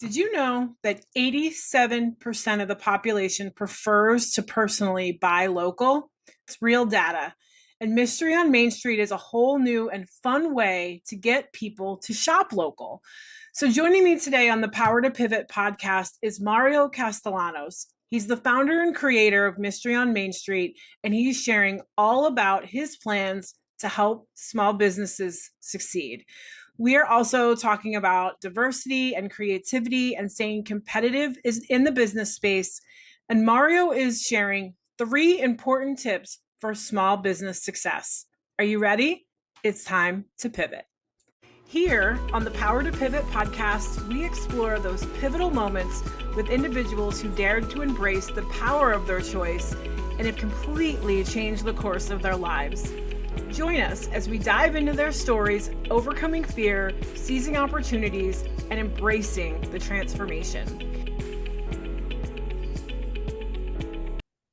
Did you know that 87% of the population prefers to personally buy local? It's real data. And Mystery on Main Street is a whole new and fun way to get people to shop local. So, joining me today on the Power to Pivot podcast is Mario Castellanos. He's the founder and creator of Mystery on Main Street, and he's sharing all about his plans to help small businesses succeed. We are also talking about diversity and creativity and staying competitive is in the business space. And Mario is sharing 3 important tips for small business success. Are you ready? It's time to pivot. Here on the Power to Pivot podcast, we explore those pivotal moments with individuals who dared to embrace the power of their choice and have completely changed the course of their lives. Join us as we dive into their stories, overcoming fear, seizing opportunities, and embracing the transformation.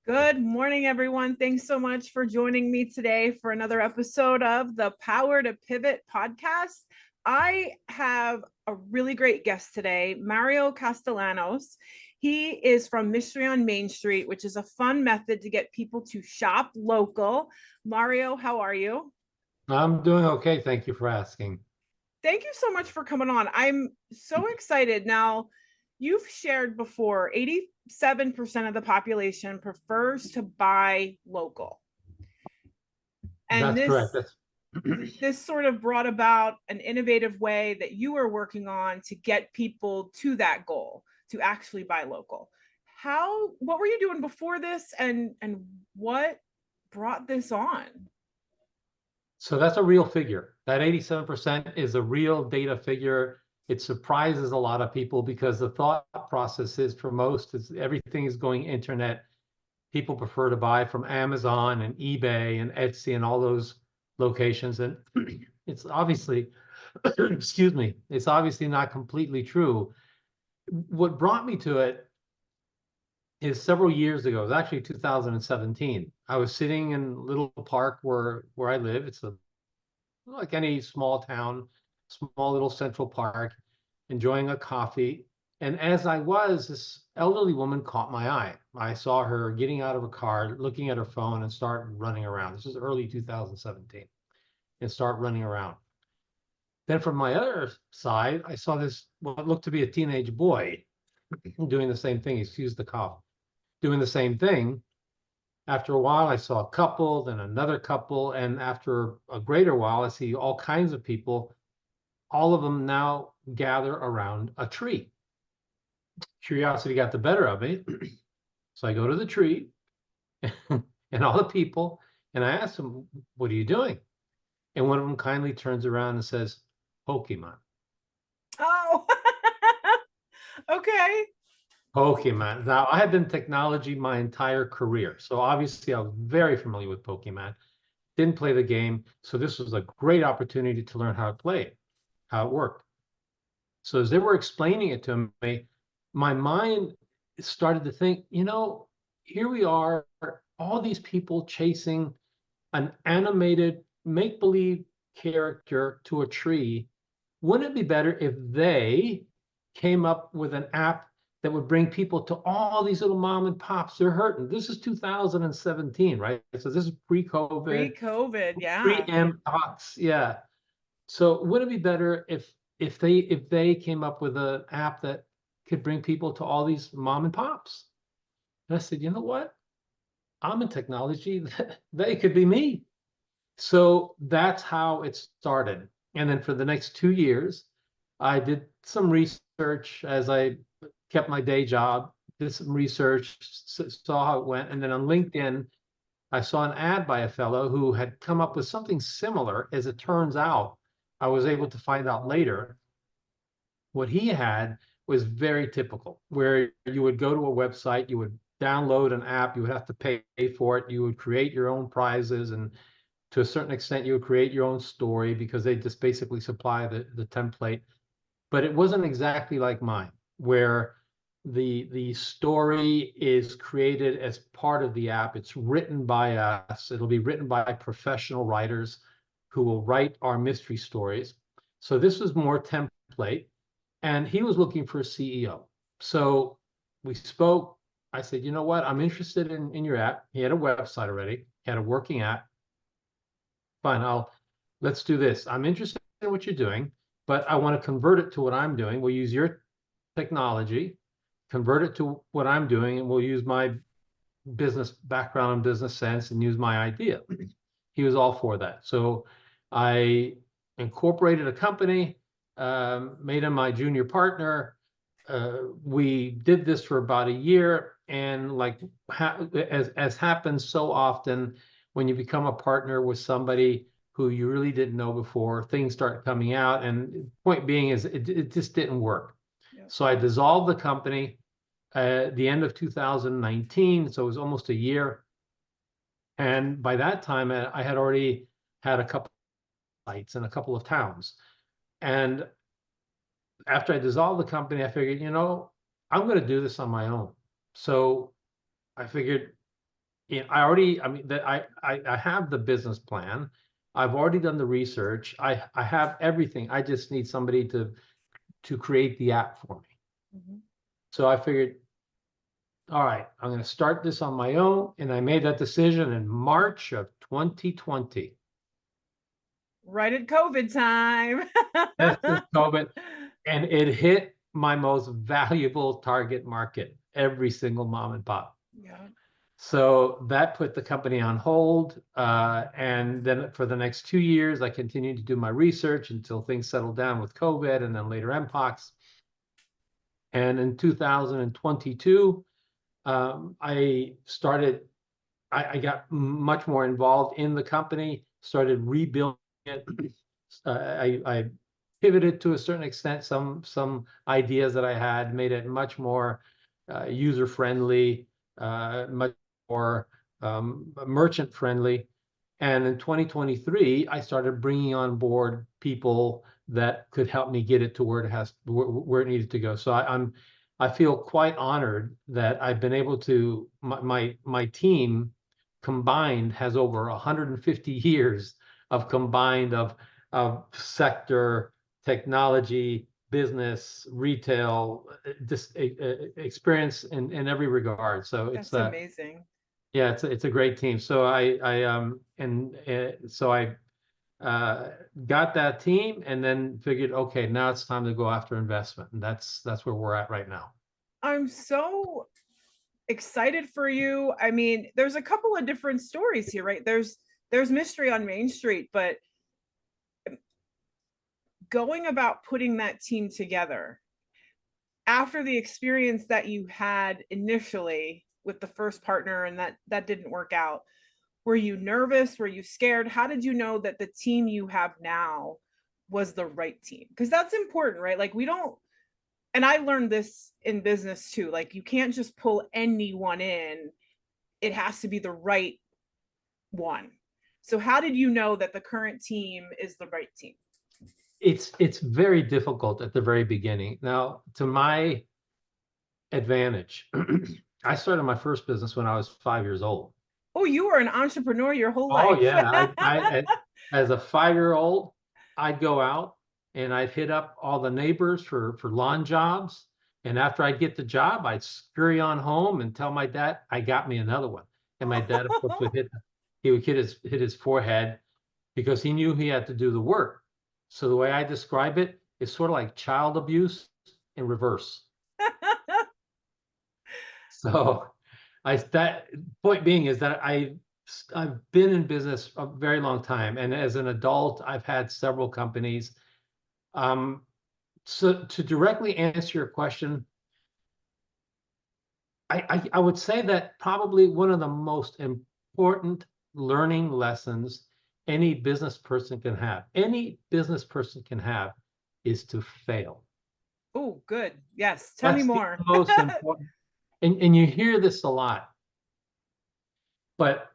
Good morning, everyone. Thanks so much for joining me today for another episode of the Power to Pivot podcast. I have a really great guest today, Mario Castellanos. He is from Mystery on Main Street, which is a fun method to get people to shop local. Mario, how are you? I'm doing okay. Thank you for asking. Thank you so much for coming on. I'm so excited. Now, you've shared before 87% of the population prefers to buy local. And That's correct. this sort of brought about an innovative way that you are working on to get people to that goal, to actually buy local. What were you doing before this, and what brought this on? So that's a real figure. That 87% is a real data figure. It surprises a lot of people because the thought process is, for most, is everything is going internet. People prefer to buy from Amazon and eBay and Etsy and all those locations. And it's obviously, excuse me, it's obviously not completely true. What brought me to it is several years ago. It was actually 2017. I was sitting in a little park where I live. It's like any small town, small little central park, enjoying a coffee. And as I was, this elderly woman caught my eye. I saw her getting out of a car, looking at her phone, and start running around. This is early 2017, and start running around. Then from my other side, I saw this, what looked to be a teenage boy doing the same thing. Excuse the cough. Doing the same thing. After a while, I saw a couple, then another couple, and after a greater while, I see all kinds of people, all of them now gather around a tree. Curiosity got the better of me. So I go to the tree and all the people, and I ask them, "What are you doing?" And one of them kindly turns around and says, "Pokemon." Oh, okay. Pokemon. Now, I have been technology my entire career, so obviously I was very familiar with Pokemon. Didn't play the game, so this was a great opportunity to learn how to play it, how it worked. So as they were explaining it to me, my mind started to think, here we are, all these people chasing an animated make-believe character to a tree. Wouldn't it be better if they came up with an app that would bring people to all these little mom and pops? They're hurting. This is 2017, right? So this is pre-COVID, Pre-COVID, yeah. pre-mpox, yeah. So would it be better if they came up with an app that could bring people to all these mom and pops? And I said, you know what? I'm in technology. They could be me. So that's how it started. And then for the next 2 years, I did some research as I kept my day job, did some research, saw how it went. And then on LinkedIn, I saw an ad by a fellow who had come up with something similar. As it turns out, I was able to find out later what he had was very typical, where you would go to a website, you would download an app, you would have to pay for it, you would create your own prizes, and to a certain extent, you would create your own story because they just basically supply the template. But it wasn't exactly like mine, where the story is created as part of the app. It's written by us. It'll be written by professional writers who will write our mystery stories. So this was more template. and he was looking for a CEO. So we spoke. I said, you know what? I'm interested in your app. He had a website already, he had a working app. Fine, let's do this. I'm interested in what you're doing, but I want to convert it to what I'm doing. We'll use your technology, convert it to what I'm doing, and we'll use my business background and business sense and use my idea. He was all for that. So I incorporated a company, made him my junior partner. We did this for about a year, and like as happens so often when you become a partner with somebody who you really didn't know before, things start coming out. And point being is it just didn't work. Yep. So I dissolved the company at the end of 2019. So it was almost a year. And by that time, I had already had a couple of sites in a couple of towns. And after I dissolved the company, I figured, I'm going to do this on my own. So I figured, I mean, that I have the business plan. I've already done the research. I have everything. I just need somebody to create the app for me. Mm-hmm. So I figured, all right, I'm going to start this on my own. And I made that decision in March of 2020. Right at COVID time. Yes, it's COVID. And it hit my most valuable target market, every single mom and pop. Yeah. So that put the company on hold. And then for the next 2 years, I continued to do my research until things settled down with COVID and then later Mpox. And in 2022, I started, I got much more involved in the company, started rebuilding it. I pivoted to a certain extent some ideas that I had, made it much more user friendly, much more merchant friendly. And in 2023, I started bringing on board people that could help me get it to where it needed to go. So I feel quite honored that I've been able to, my team combined has over 150 years of combined of sector, technology, business, retail, just experience in every regard. So That's amazing. yeah, it's a great team. So I got that team and then figured, okay, now it's time to go after investment, and that's where we're at right now. I'm so excited for you. I mean, there's a couple of different stories here, right? There's mystery on Main Street, but going about putting that team together after the experience that you had initially with the first partner and that didn't work out, were you nervous? Were you scared? How did you know that the team you have now was the right team? Because that's important, right? Like we don't, and I learned this in business too. Like you can't just pull anyone in. It has to be the right one. So how did you know that the current team is the right team? It's very difficult at the very beginning. Now, to my advantage, I started my first business when I was 5 years old. Oh, you were an entrepreneur your whole Oh life. yeah, as a 5 year old, I'd go out and I'd hit up all the neighbors for lawn jobs. And after I'd get the job, I'd scurry on home and tell my dad I got me another one. And my dad, of course, would hit his forehead because he knew he had to do the work. So the way I describe it is sort of like child abuse in reverse. So that point being is that I've been in business a very long time, and as an adult, I've had several companies. So to directly answer your question, I would say that probably one of the most important learning lessons any business person can have, is to fail. Oh, good. Yes. Tell me That's the more. most important. And you hear this a lot, but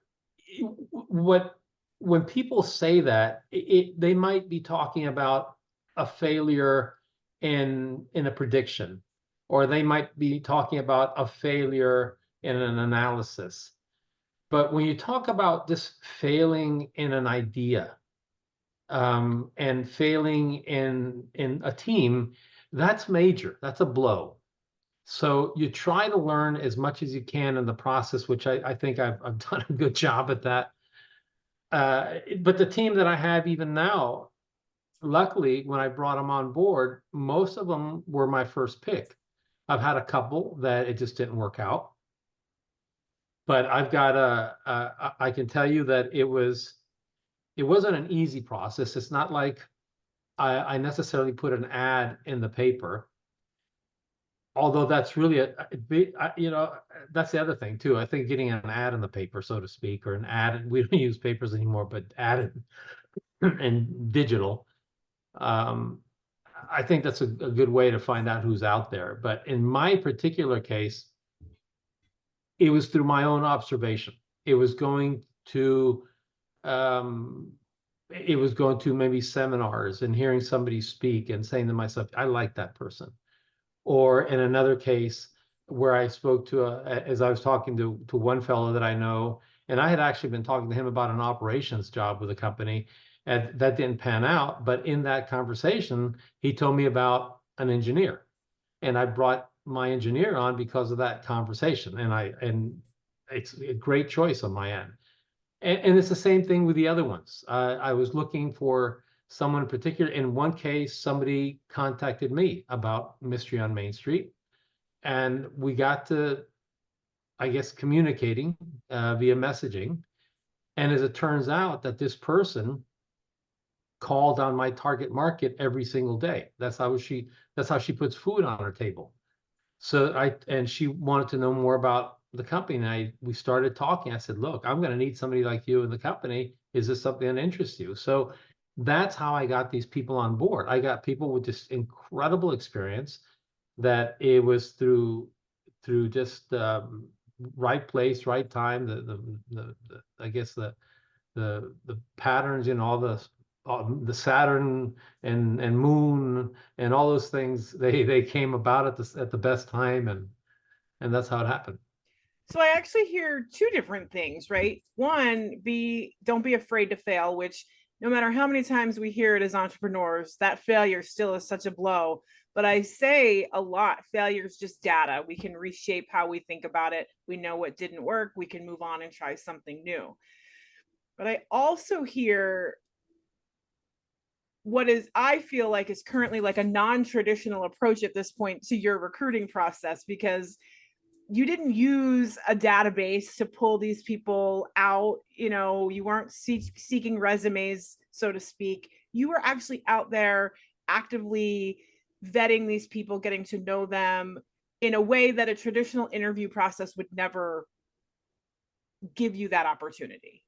what when people say that, they might be talking about a failure in a prediction, or they might be talking about a failure in an analysis. But when you talk about just failing in an idea, and failing in a team, That's major. That's a blow. So you try to learn as much as you can in the process, which I think I've done a good job at that. But the team that I have even now, luckily, when I brought them on board, most of them were my first pick. I've had a couple that it just didn't work out, but I've got I can tell you that it wasn't an easy process. It's not like I necessarily put an ad in the paper, although that's really you know, that's the other thing too. I think getting an ad in the paper, so to speak, or an ad, we don't use papers anymore, but ad and digital. Um, I think that's a good way to find out who's out there. But in my particular case, it was through my own observation. It was going to um, it was going to maybe seminars and hearing somebody speak and saying to myself, I like that person. Or in another case where I spoke to as I was talking to one fellow that I know, and I had actually been talking to him about an operations job with a company, and that didn't pan out. But in that conversation, he told me about an engineer, and I brought my engineer on because of that conversation, and it's a great choice on my end. And it's the same thing with the other ones. I was looking for someone in particular. In one case, somebody contacted me about Mystery on Main Street, and we got to, I guess, communicating via messaging. And as it turns out, that this person called on my target market every single day. That's how she puts food on her table. So and she wanted to know more about the company. And we started talking. I said, look, I'm going to need somebody like you in the company. Is this something that interests you? So that's how I got these people on board. I got people with just incredible experience that it was through just right place, right time, the I guess the patterns in all the Saturn and Moon and all those things, they came about at the best time, and that's how it happened. So I actually hear two different things, right? One, don't be afraid to fail, which no matter how many times we hear it as entrepreneurs, that failure still is such a blow. But I say a lot, failure is just data. We can reshape how we think about it. We know what didn't work. We can move on and try something new. But I also hear what is I feel like is currently like a non-traditional approach at this point to your recruiting process, because you didn't use a database to pull these people out. You weren't seeking resumes, so to speak. You were actually out there actively vetting these people, getting to know them in a way that a traditional interview process would never give you that opportunity.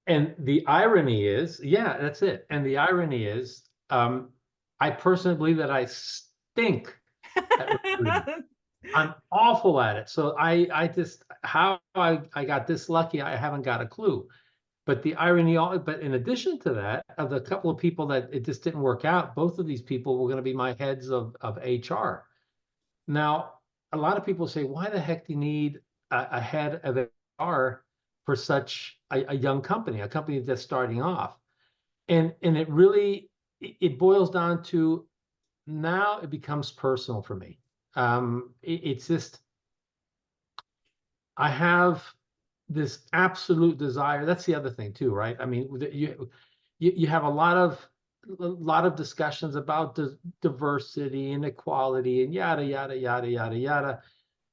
And the irony is, yeah, that's it. And the irony is, I personally believe that I stink at recruiting. I'm awful at it. So I just how I got this lucky, I haven't got a clue. But the irony, but in addition to that, of the couple of people that it just didn't work out, both of these people were going to be my heads of HR. Now, a lot of people say, why the heck do you need a head of HR for such a young company, a company that's starting off? And it really it boils down to, now it becomes personal for me. It's just, I have this absolute desire. That's the other thing too, right? I mean, you have a lot of discussions about diversity and equality and yada yada yada yada yada.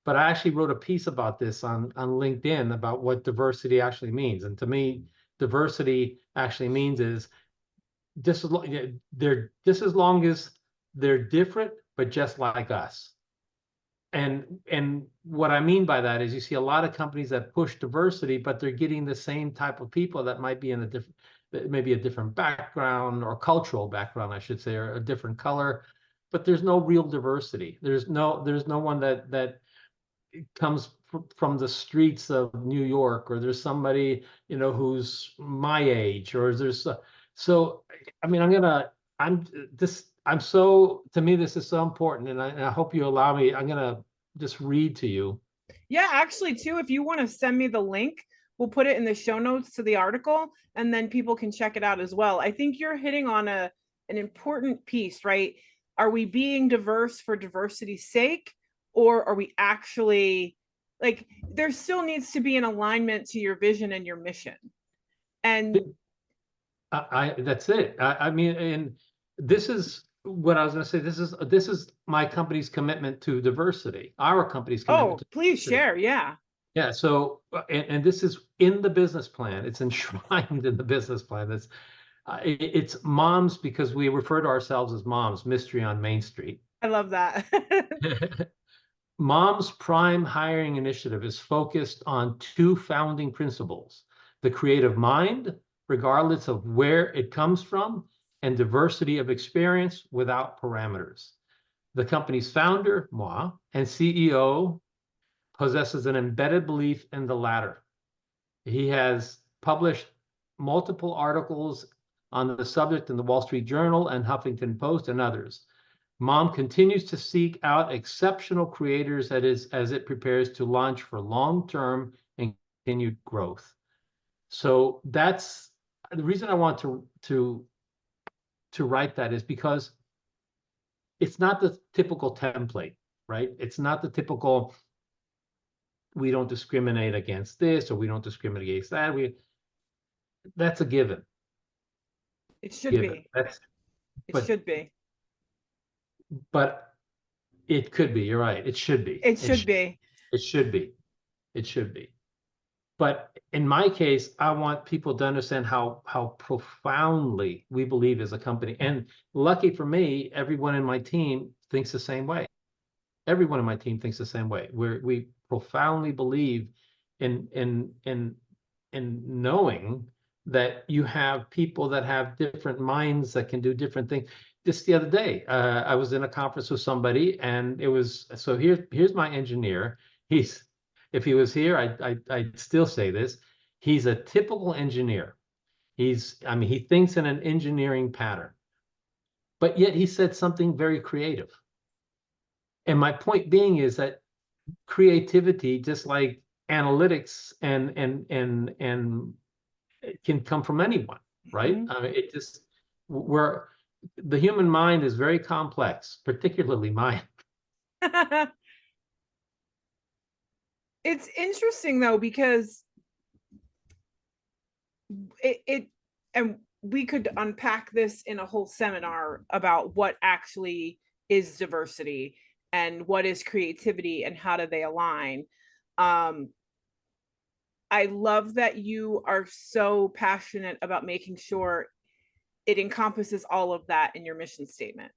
But I actually wrote a piece about this on LinkedIn about what diversity actually means. And to me, diversity actually means is just as long as long as they're different, but just like us. And what I mean by that is you see a lot of companies that push diversity, but they're getting the same type of people that might be in a different, maybe a different background or cultural background, I should say, or a different color, but there's no real diversity. There's no one that comes from the streets of New York, or there's somebody, who's my age, or there's so I mean, I'm so, to me, this is so important, and I hope you allow me. I'm gonna just read to you. Yeah, actually, too, if you want to send me the link, we'll put it in the show notes to the article, and then people can check it out as well. I think you're hitting on an important piece, right? are we being diverse for diversity's sake, or are we actually, like, there still needs to be an alignment to your vision and your mission. And That's it. I mean, and this is what I was going to say. This is my company's commitment to diversity. Our company's commitment oh, to please diversity. share. Yeah. Yeah. So, and this is in the business plan. It's enshrined in the business plan. It's moms because we refer to ourselves as moms. Mystery on Main Street. I love that. Mom's Prime Hiring Initiative is focused on two founding principles: the creative mind, regardless of where it comes from, and diversity of experience without parameters. The company's founder, moi, and CEO possesses an embedded belief in the latter. He has published multiple articles on the subject in the Wall Street Journal and Huffington Post and others. Mom continues to seek out exceptional creators as it prepares to launch for long-term and continued growth. So that's the reason I want to write that, is because it's not the typical template, right? It's not the typical, we don't discriminate against this or we don't discriminate against that. That's a given. It should Given. be. That's It but should be. but it could be. You're right. It should be. It should be. It should be. It should be. But in my case, I want people to understand how profoundly we believe as a company. And lucky for me, everyone in my team thinks the same way. Everyone in my team thinks the same way. We profoundly believe in knowing that you have people that have different minds that can do different things. Just the other day, I was in a conference with somebody, and it was, so here's my engineer. If he was here, I'd still say this. He's a typical engineer. I mean, he thinks in an engineering pattern, but yet he said something very creative. And my point being is that creativity, just like analytics and it can come from anyone, right? Mhm. It just, we're the human mind is very complex, particularly mine. It's interesting though, because it and we could unpack this in a whole seminar about what actually is diversity and what is creativity and how do they align. um I love that you are so passionate about making sure it encompasses all of that in your mission statement,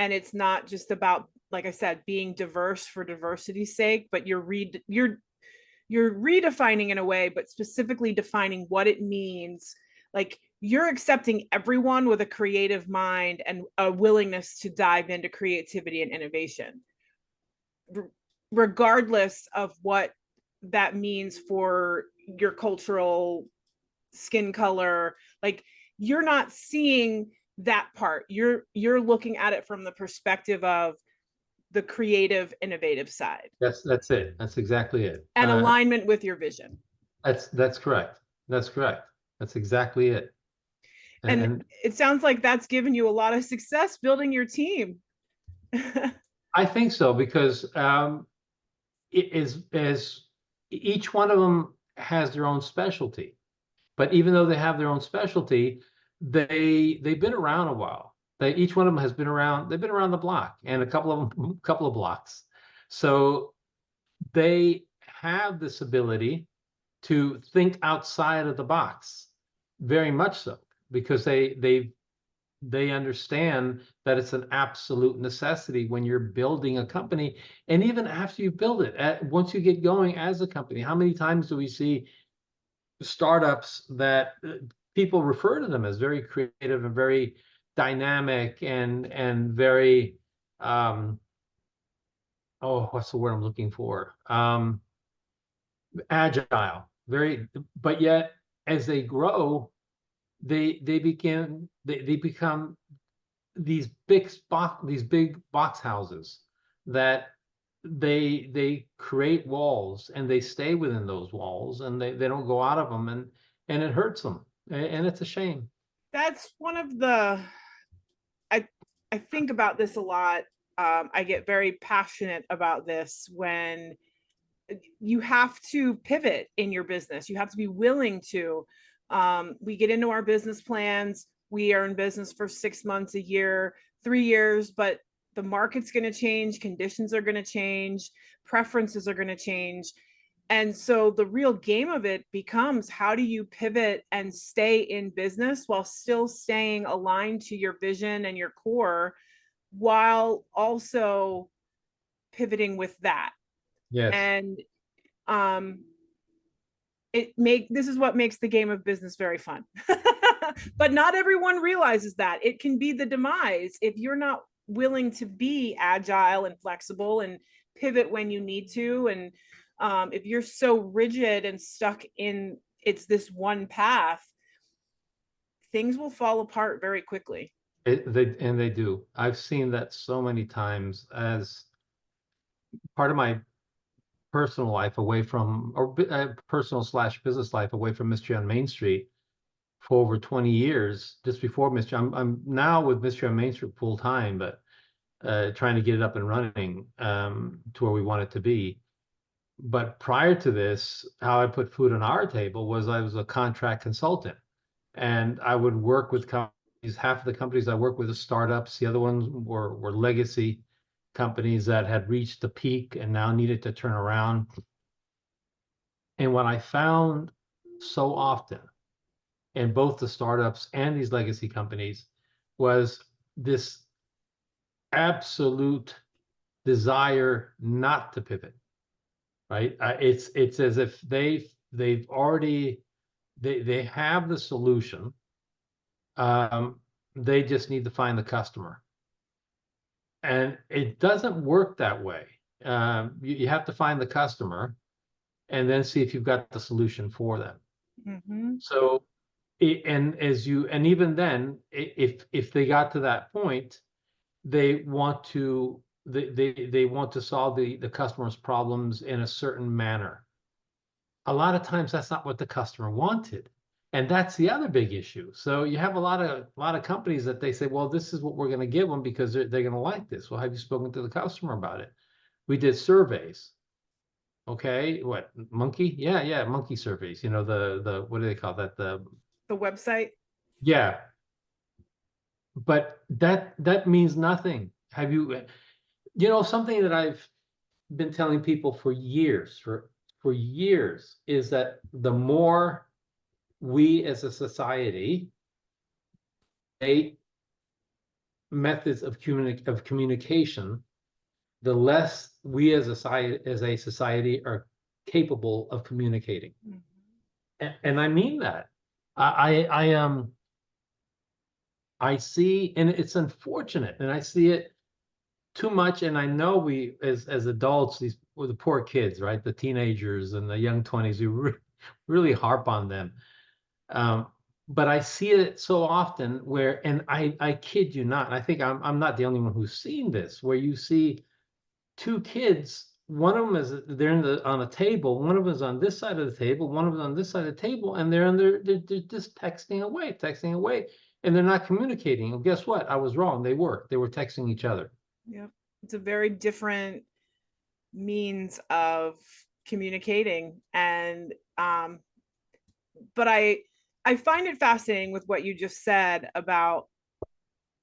and it's not just about, like I said, being diverse for diversity's sake, but you're redefining in a way, but specifically defining what it means. Like, you're accepting everyone with a creative mind and a willingness to dive into creativity and innovation, regardless of what that means for your cultural skin color. Like, you're not seeing that part. You're looking at it from the perspective of the creative, innovative side That's it. That's exactly it. and alignment with your vision. That's correct. That's correct. That's exactly it. And And it sounds like that's given you a lot of success building your team. I think so, because it is, as each one of them has their own specialty. But even though they have their own specialty, they've been around a while. Each one of them has been around. They've been around the block, and a couple of blocks. So they have this ability to think outside of the box, very much so, because they understand that it's an absolute necessity when you're building a company. And even after you build it, once you get going as a company, how many times do we see startups that people refer to them as very creative and very dynamic and very what's the word I'm looking for? Agile, very, but yet as they grow, they become these big box houses that they create walls, and they stay within those walls, and they don't go out of them, and it hurts them, and it's a shame. That's one of the, I I think about this a lot. I get very passionate about this when you have to pivot in your business. You have to be willing to. We get into our business plans. We are in business for 6 months, a year, 3 years, but the market's going to change, conditions are going to change, preferences are going to change. And so the real game of it becomes, how do you pivot and stay in business while still staying aligned to your vision and your core, while also pivoting with that. Yes. And um this is what makes the game of business very fun. But not everyone realizes that it can be the demise if you're not willing to be agile and flexible and pivot when you need to. And if you're so rigid and stuck in it's this one path, things will fall apart very quickly. They do. I've seen that so many times as part of my personal life away from, or personal slash business life away from Mystery on Main Street for over 20 years. Just before Mystery, I'm now with Mystery on Main Street full time, but trying to get it up and running to where we want it to be. But prior to this, how I put food on our table was I was a contract consultant, and I would work with companies. Half of the companies I work with are startups. The other ones were legacy companies that had reached the peak and now needed to turn around. And what I found so often in both the startups and these legacy companies was this absolute desire not to pivot, right? It's as if they've already they have the solution. They just need to find the customer, and it doesn't work that way. You have to find the customer and then see if you've got the solution for them. Mm-hmm. So, and even then, if they got to that point, they want to they want to solve the customer's problems in a certain manner. A lot of times that's not what the customer wanted. And that's the other big issue. So you have a lot of companies that they say, well, this is what we're going to give them because they're going to like this. Well, have you spoken to the customer about it? We did surveys. Okay, what, monkey? Yeah, monkey surveys. You know, the what do they call that? The website. Yeah, but that means nothing. Have you, something that I've been telling people for years, for years, is that the more we as a society create methods of communication, the less we as a society are capable of communicating. Mm-hmm. And I mean that. I see, and it's unfortunate, and I see it too much. And I know we as adults, these were the poor kids, right? The teenagers and the young 20s, we really harp on them. Um, but I see it so often where, and I kid you not, and I think I'm not the only one who's seen this, where you see two kids, one of them is they're on a table, one of them is on this side of the table, one of them on this side of the table, and they're just texting away, and they're not communicating. Well, guess what? I was wrong. They were texting each other. Yep. It's a very different means of communicating. And but I find it fascinating with what you just said about,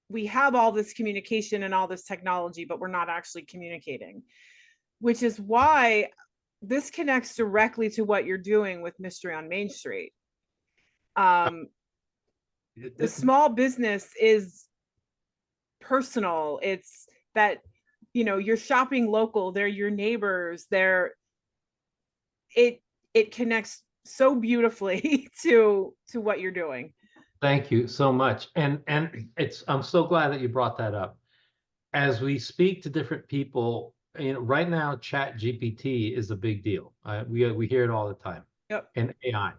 we have all this communication and all this technology, but we're not actually communicating, which is why this connects directly to what you're doing with Mystery on Main Street. Um, the small business is personal. It's that, you're shopping local, they're your neighbors, it connects so beautifully to what you're doing. Thank you so much. And I'm so glad that you brought that up. As we speak to different people, right now, Chat GPT is a big deal. We hear it all the time. Yep. And AI.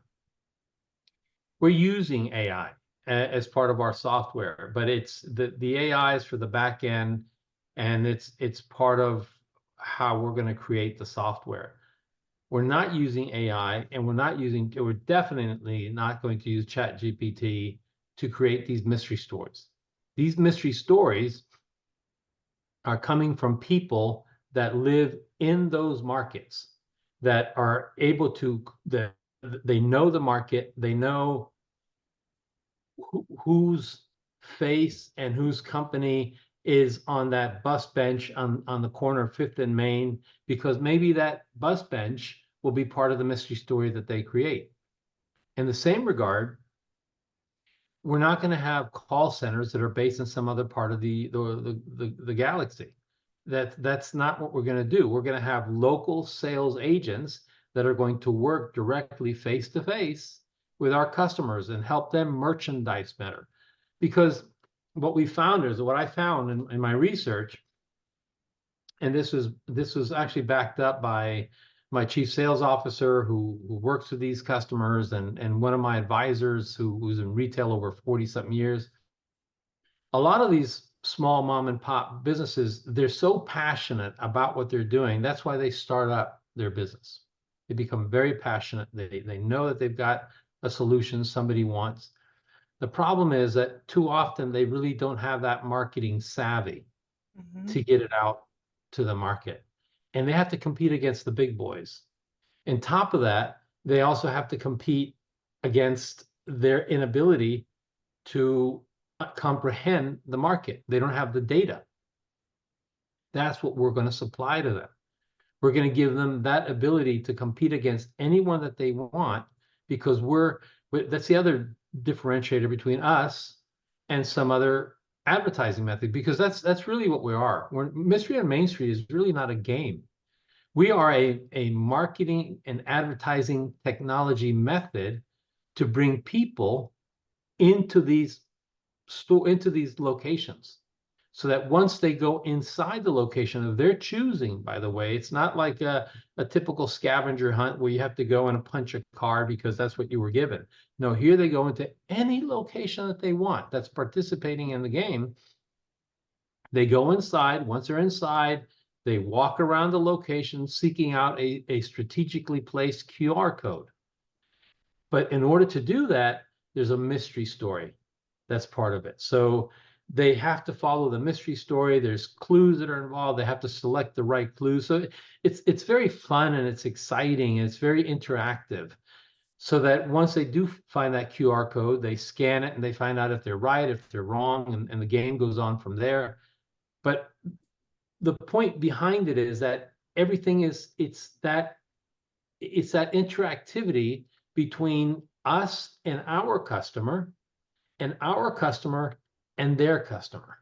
We're using AI as part of our software, but it's the AI is for the back end, and it's part of how we're going to create the software. We're not using AI, and we're definitely not going to use Chat GPT to create these mystery stories. These mystery stories are coming from people that live in those markets, that are able to, that they know the market, they know whose face and whose company is on that bus bench on the corner of Fifth and Main, because maybe that bus bench will be part of the mystery story that they create. In the same regard, we're not going to have call centers that are based in some other part of the galaxy. That's not what we're going to do. We're going to have local sales agents that are going to work directly face to face with our customers and help them merchandise better. Because what we found is, what I found in my research, and this was actually backed up by my chief sales officer who works with these customers, and one of my advisors who's in retail over 40 something years. A lot of these small mom and pop businesses, they're so passionate about what they're doing. That's why they start up their business. They become very passionate. They know that they've got a solution somebody wants. The problem is that too often they really don't have that marketing savvy Mm-hmm. to get it out to the market. And they have to compete against the big boys. On top of that, they also have to compete against their inability to comprehend the market. They don't have the data. That's what we're going to supply to them. We're going to give them that ability to compete against anyone that they want, because that's the other differentiator between us and some other advertising method, because that's really what we are. Mystery on Main Street is really not a game. We are a marketing and advertising technology method to bring people into these locations, so that once they go inside the location of their choosing, by the way, it's not like a typical scavenger hunt where you have to go and punch a card because that's what you were given. No, here they go into any location that they want that's participating in the game. They go inside. Once they're inside, they walk around the location seeking out a strategically placed QR code. But in order to do that, there's a mystery story that's part of it. So they have to follow the mystery story. There's clues that are involved. They have to select the right clues. So it's very fun and it's exciting and it's very interactive. So that once they do find that QR code, they scan it and they find out if they're right, if they're wrong, and the game goes on from there. But the point behind it is that everything it's that interactivity between us and our customer, and our customer and their customer.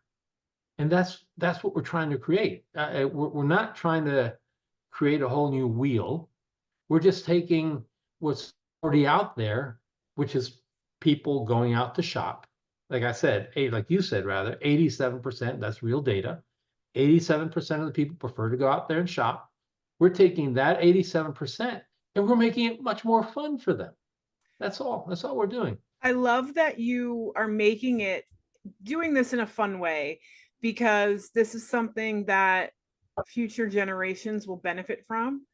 And that's what we're trying to create. We're not trying to create a whole new wheel. We're just taking what's already out there, which is people going out to shop. Like I said, like you said, rather, 87%, that's real data. 87% of the people prefer to go out there and shop. We're taking that 87% and we're making it much more fun for them. That's all. That's all we're doing. I love that you are doing this in a fun way, because this is something that future generations will benefit from.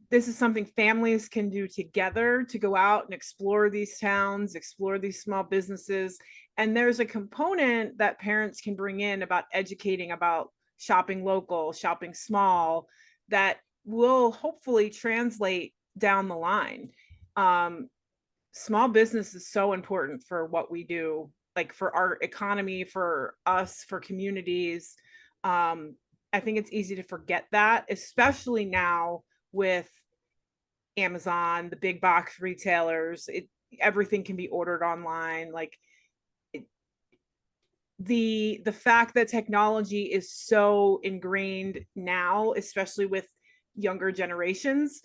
This is something families can do together to go out and explore these towns, explore these small businesses. And there's a component that parents can bring in about educating about shopping local, shopping small, that will hopefully translate down the line. Small business is so important for what we do, like for our economy, for us, for communities. I think it's easy to forget that, especially now with Amazon, the big box retailers. Everything can be ordered online. Like it, the fact that technology is so ingrained now, especially with younger generations,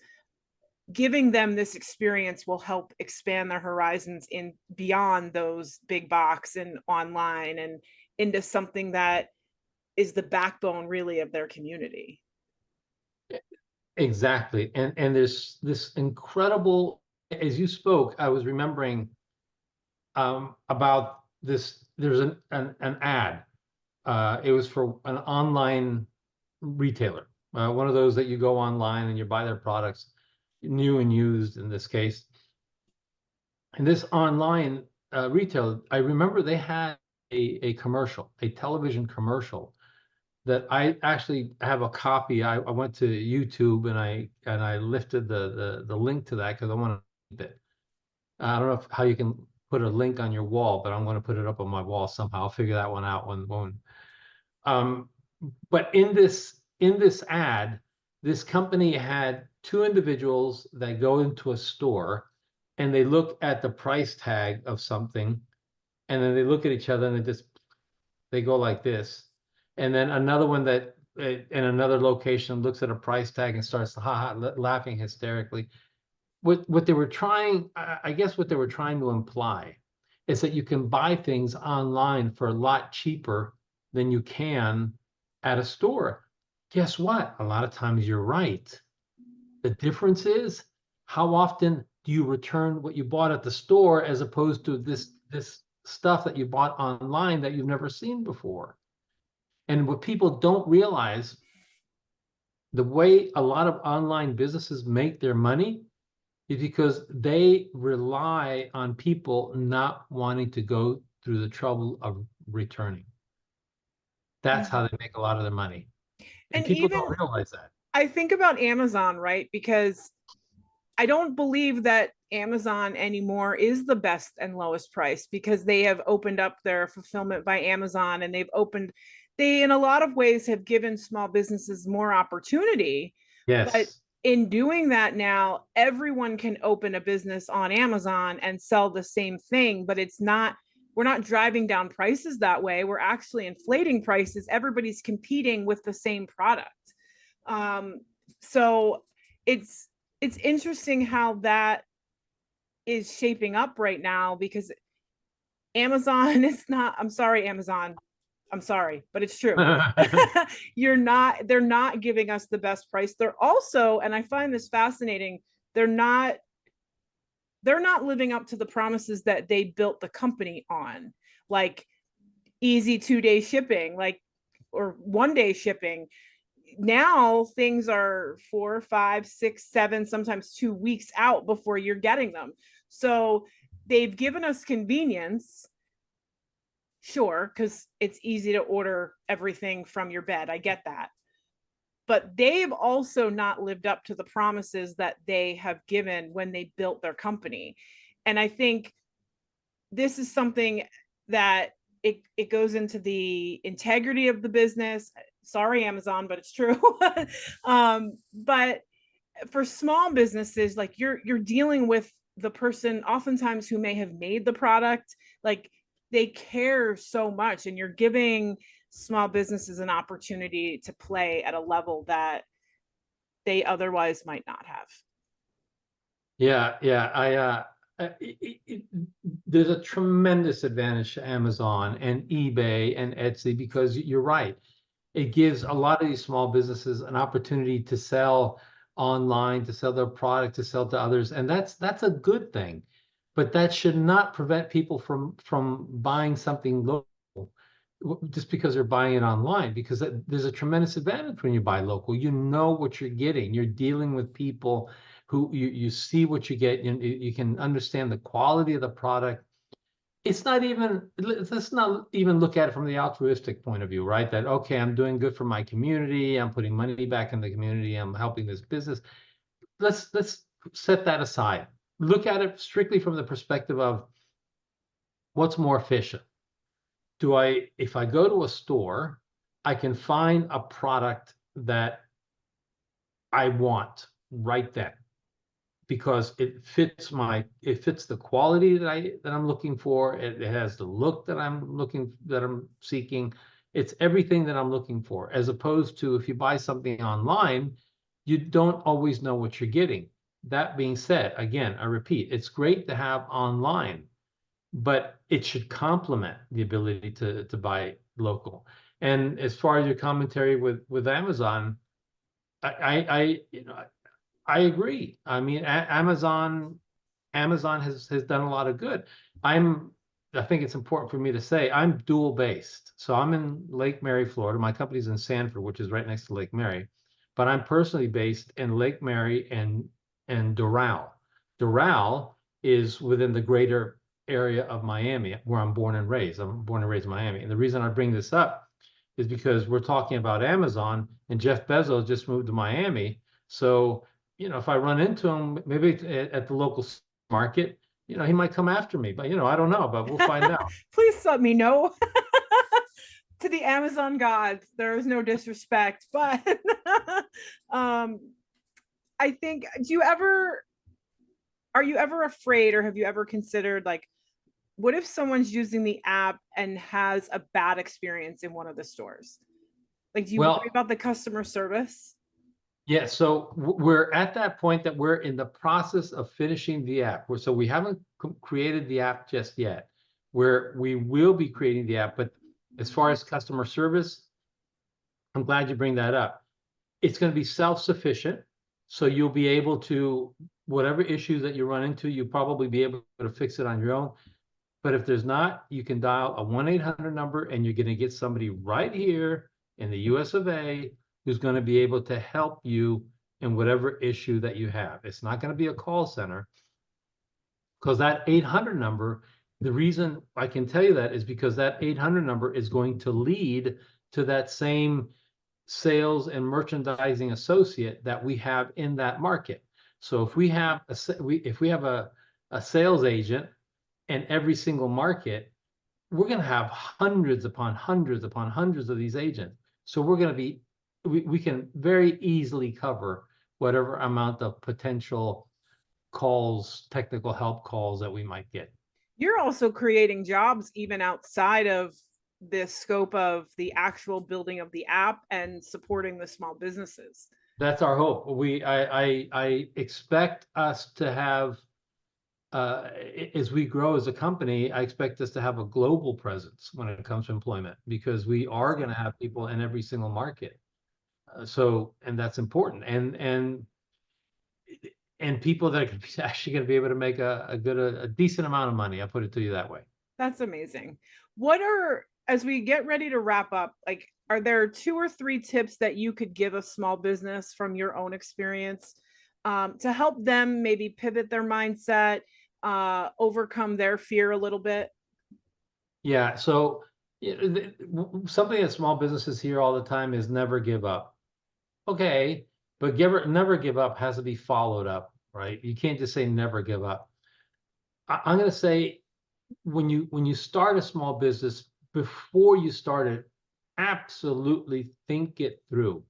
giving them this experience will help expand their horizons in beyond those big box and online, and into something that is the backbone really of their community. Exactly. And there's this incredible, as you spoke, I was remembering about this. There's an ad. It was for an online retailer, one of those that you go online and you buy their products, new and used in this case. And this online retailer, I remember they had a commercial, a television commercial, that I actually have a copy. I went to YouTube and I lifted the link to that because I want to keep it. I don't know how you can put a link on your wall, but I'm going to put it up on my wall somehow. I'll figure that one out when um, but in this ad, this company had two individuals that go into a store and they look at the price tag of something, and then they look at each other and they go like this. And then another one that in another location looks at a price tag and starts laughing hysterically. What they were trying, I guess what they were trying to imply is that you can buy things online for a lot cheaper than you can at a store. Guess what? A lot of times you're right. The difference is how often do you return what you bought at the store as opposed to this stuff that you bought online that you've never seen before. And what people don't realize, the way a lot of online businesses make their money is because they rely on people not wanting to go through the trouble of returning. That's how Mhm. they make a lot of their money. And And people even don't realize that. I think about Amazon, right? Because I don't believe that Amazon anymore is the best and lowest price because they have opened up their fulfillment by Amazon, and they in a lot of ways have given small businesses more opportunity. But Yes. in doing that now, everyone can open a business on Amazon and sell the same thing, but we're not driving down prices that way. We're actually inflating prices. Everybody's competing with the same product. Um, so it's it's interesting how that is shaping up right now because Amazon is not, I'm sorry, Amazon. I'm sorry, but it's true. They're not giving us the best price. They're also, and I find this fascinating, they're not they're not living up to the promises that they built the company on. Like easy 2 day shipping, like or 1 day shipping. Now things are 4, 5, 6, 7, sometimes 2 weeks out before you're getting them. So they've given us convenience, sure, because it's easy to order everything from your bed. I get that. But they've also not lived up to the promises that they have given when they built their company. And I think this is something that it goes into the integrity of the business. Sorry, Amazon, but it's true. But for small businesses, like you're dealing with the person oftentimes who may have made the product. Like they care so much, and you're giving small businesses an opportunity to play at a level that they otherwise might not have. Yeah, yeah. There's a tremendous advantage to Amazon and eBay and Etsy because you're right. It gives a lot of these small businesses an opportunity to sell online, to sell their product, to sell to others, and that's a good thing. But that should not prevent people from buying something local just because they're buying it online, because there's a tremendous advantage when you buy local. You know what you're getting. You're dealing with people who you see what you get. You can understand the quality of the product. It's not even, let's not even look at it from the altruistic point of view, right? That, okay, I'm doing good for my community. I'm putting money back in the community. I'm helping this business. Let's set that aside. Look at it strictly from the perspective of what's more efficient. If I go to a store, I can find a product that I want right then because it fits the quality that I'm looking for. It has the look that I'm seeking. It's everything that I'm looking for, as opposed to if you buy something online, you don't always know what you're getting. That being said, again, I repeat, it's great to have online, but it should complement the ability to buy local. And as far as your commentary with Amazon, I agree. I mean, Amazon has done a lot of good. I'm I think it's important for me to say I'm dual based. So I'm in Lake Mary, Florida. My company's in Sanford, which is right next to Lake Mary, but I'm personally based in Lake Mary and Doral. Doral is within the greater area of Miami, where I'm born and raised. I'm born and raised in Miami. And the reason I bring this up is because we're talking about Amazon and Jeff Bezos just moved to Miami. So, if I run into him, maybe at the local market, he might come after me, but I don't know, but we'll find out. Please let me know. To the Amazon gods, there is no disrespect, but um, I think, are you ever afraid, or have you ever considered, like, what if someone's using the app and has a bad experience in one of the stores? Like, do you worry Well, about the customer service? yeah, so we're at that point that we're in the process of finishing the app. So we haven't created the app just yet. Where we will be creating the app, but as far as customer service, I'm glad you bring that up. It's going to be self-sufficient, so you'll be able to, whatever issues that you run into, you'll probably be able to fix it on your own. But if there's not, you can dial a 1-800 number and you're going to get somebody right here in the US of A who's going to be able to help you in whatever issue that you have. It's not going to be a call center, because that 800 number, the reason I can tell you that is because that 800 number is going to lead to that same sales and merchandising associate that we have in that market. So if we have a sales agent in every single market, we're going to have hundreds upon hundreds upon hundreds of these agents. So we're going to be, we can very easily cover whatever amount of potential calls, technical help calls that we might get. You're also creating jobs even outside of the scope of the actual building of the app and supporting the small businesses. That's our hope. I expect us to have, as we grow as a company, I expect us to have a global presence when it comes to employment, because we are going to have people in every single market. And that's important. And people that are actually going to be able to make a decent amount of money. I'll put it to you that way. That's amazing. As we get ready to wrap up, like, are there 2 or 3 tips that you could give a small business from your own experience, to help them maybe pivot their mindset, overcome their fear a little bit? Yeah. So something that small businesses hear all the time is never give up. Okay, but never give up has to be followed up, right? You can't just say never give up. I'm going to say, when you start a small business, before you start it, absolutely think it through.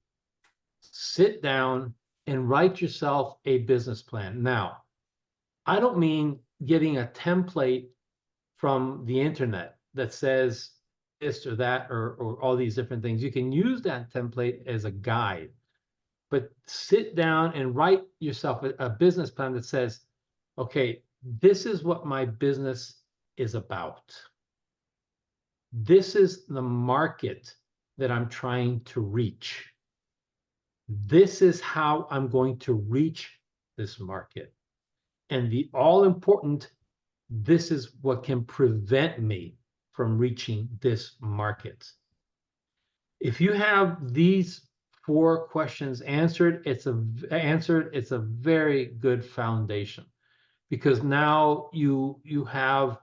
Sit down and write yourself a business plan. Now, I don't mean getting a template from the internet that says this or that, or all these different things. You can use that template as a guide, but sit down and write yourself a business plan that says, okay, this is what my business is about. This is the market that I'm trying to reach. This is how I'm going to reach this market. And the all important, this is what can prevent me from reaching this market. If you have these 4 questions answered, it's a very good foundation, because now you have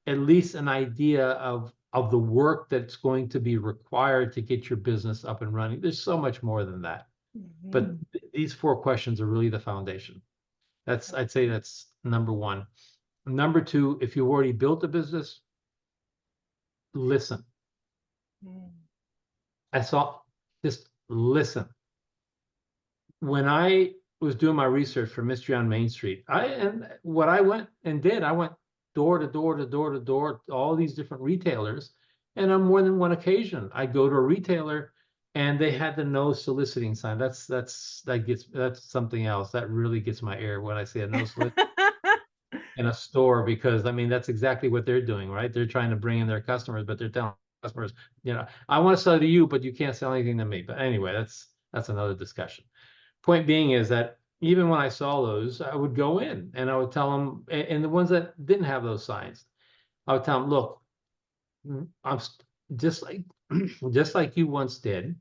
at least an idea of the work that's going to be required to get your business up and running. There's so much more than that, but these 4 questions are really the foundation. I'd say that's number 1. Number 2, if you already built a business, listen. Just listen. When I was doing my research for Mystery on Main Street, what I went and did, I went door to door to door to door, all these different retailers. And on more than one occasion, I go to a retailer and they had the no soliciting sign. That's something else that really gets my ear when I see a no soliciting in a store, because I mean, that's exactly what they're doing, right? They're trying to bring in their customers, but they're telling customers, I want to sell to you, but you can't sell anything to me. But anyway, that's another discussion. Point being is that even when I saw those, I would go in and I would tell them, and the ones that didn't have those signs, I would tell them, look, I'm just like just like you once did.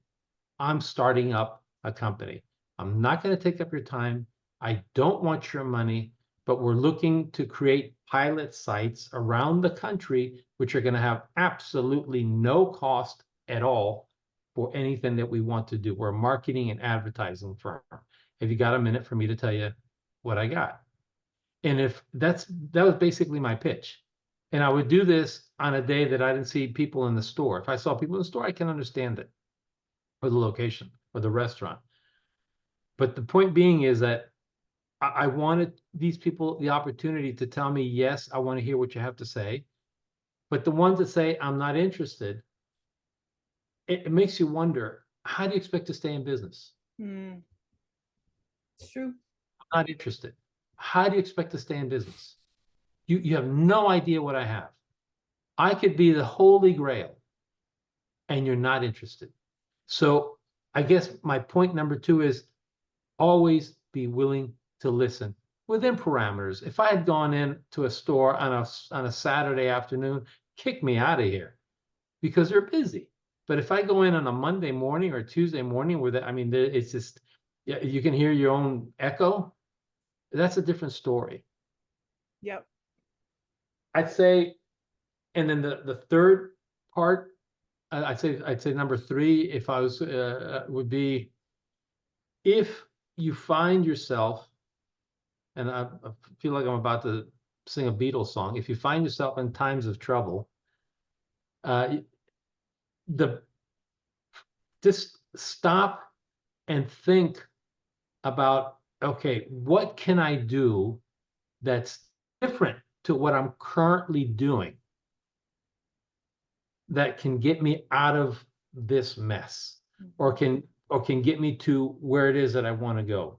I'm starting up a company. I'm not going to take up your time. I don't want your money, but we're looking to create pilot sites around the country, which are going to have absolutely no cost at all for anything that we want to do. We're a marketing and advertising firm. Have you got a minute for me to tell you what I got? And if that was basically my pitch. And I would do this on a day that I didn't see people in the store. If I saw people in the store, I can understand it, or the location or the restaurant. But the point being is that I wanted these people the opportunity to tell me, yes, I want to hear what you have to say. But the ones that say, I'm not interested, it makes you wonder, how do you expect to stay in business? Mm, it's true. I'm not interested. How do you expect to stay in business? You have no idea what I have. I could be the holy grail and you're not interested. So I guess my point number two is always be willing to listen within parameters. If I had gone into a store on a Saturday afternoon, kick me out of here because they're busy. But if I go in on a Monday morning or Tuesday morning where I mean, it's just, yeah, you can hear your own echo. That's a different story. Yep. I'd say, and then the third part, I'd say number three, if I was would be if you find yourself, and I feel like I'm about to sing a Beatles song. If you find yourself in times of trouble, the just stop and think about, okay, what can I do that's different to what I'm currently doing that can get me out of this mess, or can get me to where it is that I want to go.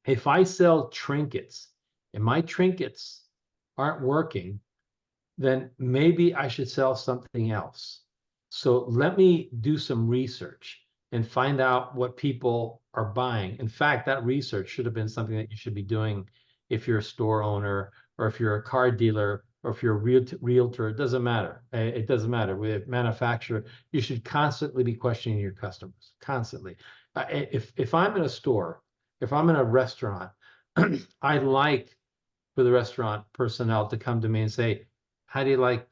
If I sell trinkets and my trinkets aren't working, then maybe I should sell something else. So let me do some research and find out what people are buying. In fact, that research should have been something that you should be doing if you're a store owner or if you're a car dealer or if you're a realtor. It doesn't matter. It doesn't matter. With manufacturer, you should constantly be questioning your customers, constantly. If I'm in a store, if I'm in a restaurant, I like for the restaurant personnel to come to me and say, how do you like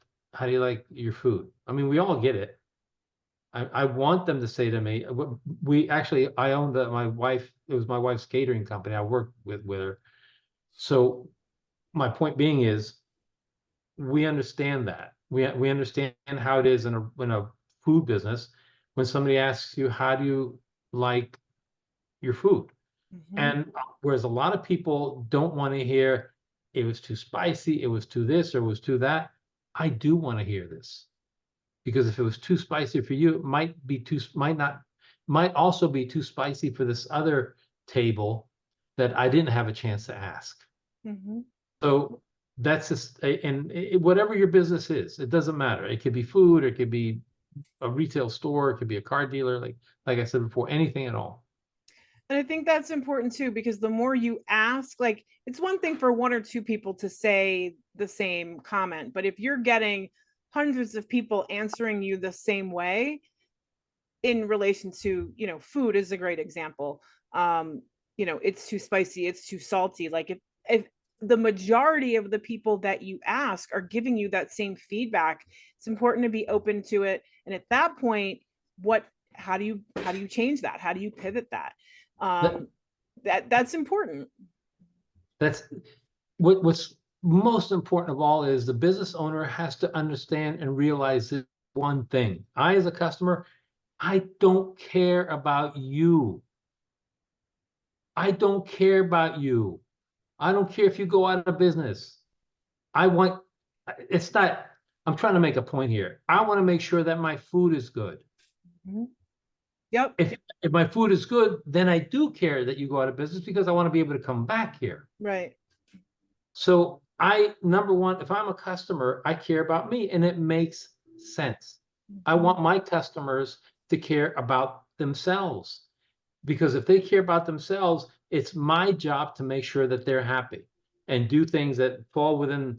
your food? I mean, we all get it. I want them to say to me, we actually, I owned my wife, it was my wife's catering company. I worked with her. So my point being is we understand that. We understand how it is in a food business when somebody asks you, how do you like your food? Mm-hmm. And whereas a lot of people don't want to hear it was too spicy, it was too this, or it was too that. I do want to hear this because if it was too spicy for you, it might also be too spicy for this other table that I didn't have a chance to ask. Mm-hmm. So that's just, and whatever your business is, it doesn't matter. It could be food, it could be a retail store, it could be a car dealer, like I said before, anything at all. And I think that's important too, because the more you ask, like it's one thing for one or two people to say the same comment, but if you're getting hundreds of people answering you the same way in relation to, food is a great example. Um, it's too spicy, it's too salty. Like if the majority of the people that you ask are giving you that same feedback, it's important to be open to it. And at that point, what how do you change that? How do you pivot that? That, um that's important. that's what's most important of all is the business owner has to understand and realize this one thing. I, as a customer, I don't care about you. I don't care about you. I don't care if you go out of business. I want, it's not, I'm trying to make a point here. I want to make sure that my food is good. Mm-hmm. Yep. If my food is good, then I do care that you go out of business because I want to be able to come back here. Right. So number one, if I'm a customer, I care about me and it makes sense. I Mm-hmm. want my customers to care about themselves because if they care about themselves, it's my job to make sure that they're happy and do things that fall within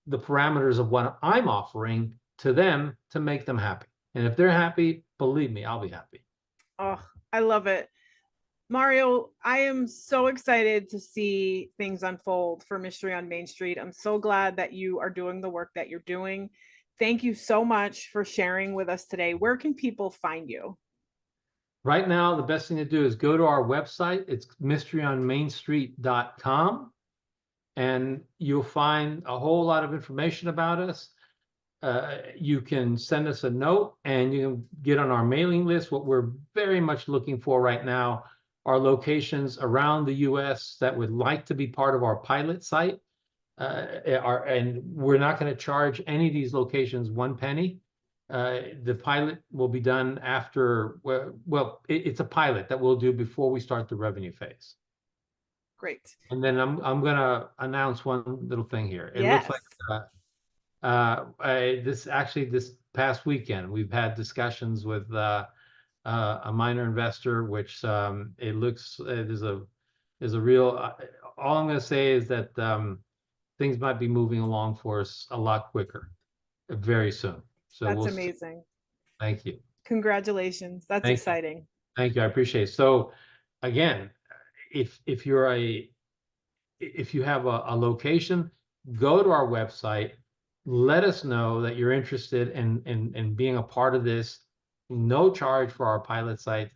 the parameters of what I'm offering to them to make them happy. And if they're happy, believe me, I'll be happy. Oh, I love it. Mario, I am so excited to see things unfold for Mystery on Main Street. I'm so glad that you are doing the work that you're doing. Thank you so much for sharing with us today. Where can people find you? Right now, the best thing to do is go to our website. It's mysteryonmainstreet.com, and you'll find a whole lot of information about us. You can send us a note and you can get on our mailing list. What we're very much looking for right now are locations around the US that would like to be part of our pilot site. And we're not going to charge any of these locations 1 penny. The pilot will be done after, well, it's a pilot that we'll do before we start the revenue phase. Great. And then I'm going to announce one little thing here. It looks Yes. like this past weekend, we've had discussions with a minor investor, which it looks there's a real. All I'm going to say is that things might be moving along for us a lot quicker, very soon. So That's we'll see. amazing. Thank you. Congratulations. That's Thank you. exciting. Thank you. I appreciate it. So again, if you have a location, go to our website, let us know that you're interested in being a part of this. No charge for our pilot site.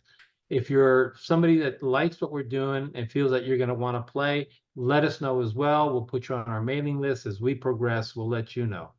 If you're somebody that likes what we're doing and feels that you're going to want to play, let us know as well. We'll put you on our mailing list. As we progress, we'll let you know.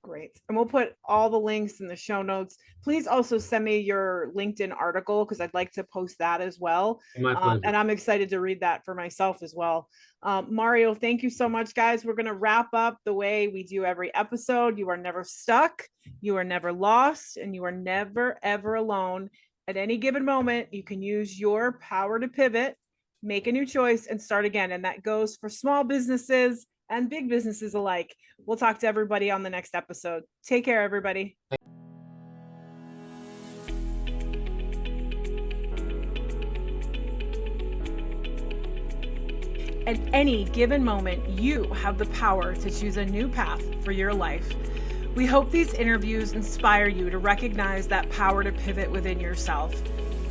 Great. And we'll put all the links in the show notes. Please also send me your LinkedIn article because I'd like to post that as well. My pleasure. And I'm excited to read that for myself as well. Mario, thank you so much, guys. We're going to wrap up the way we do every episode. You are never stuck, you are never lost, and you are never, ever alone. At any given moment, you can use your power to pivot, make a new choice, and start again. And that goes for small businesses and big businesses alike. We'll talk to everybody on the next episode. Take care, everybody. At any given moment, you have the power to choose a new path for your life. We hope these interviews inspire you to recognize that power to pivot within yourself.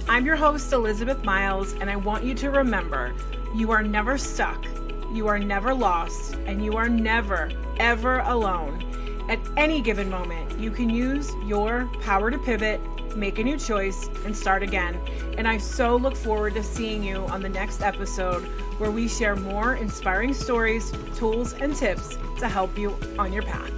I'm your host, Elizabeth Miles, and I want you to remember, you are never stuck. You are never lost, and you are never, ever alone. At any given moment, you can use your power to pivot, make a new choice, and start again. And I so look forward to seeing you on the next episode where we share more inspiring stories, tools, and tips to help you on your path.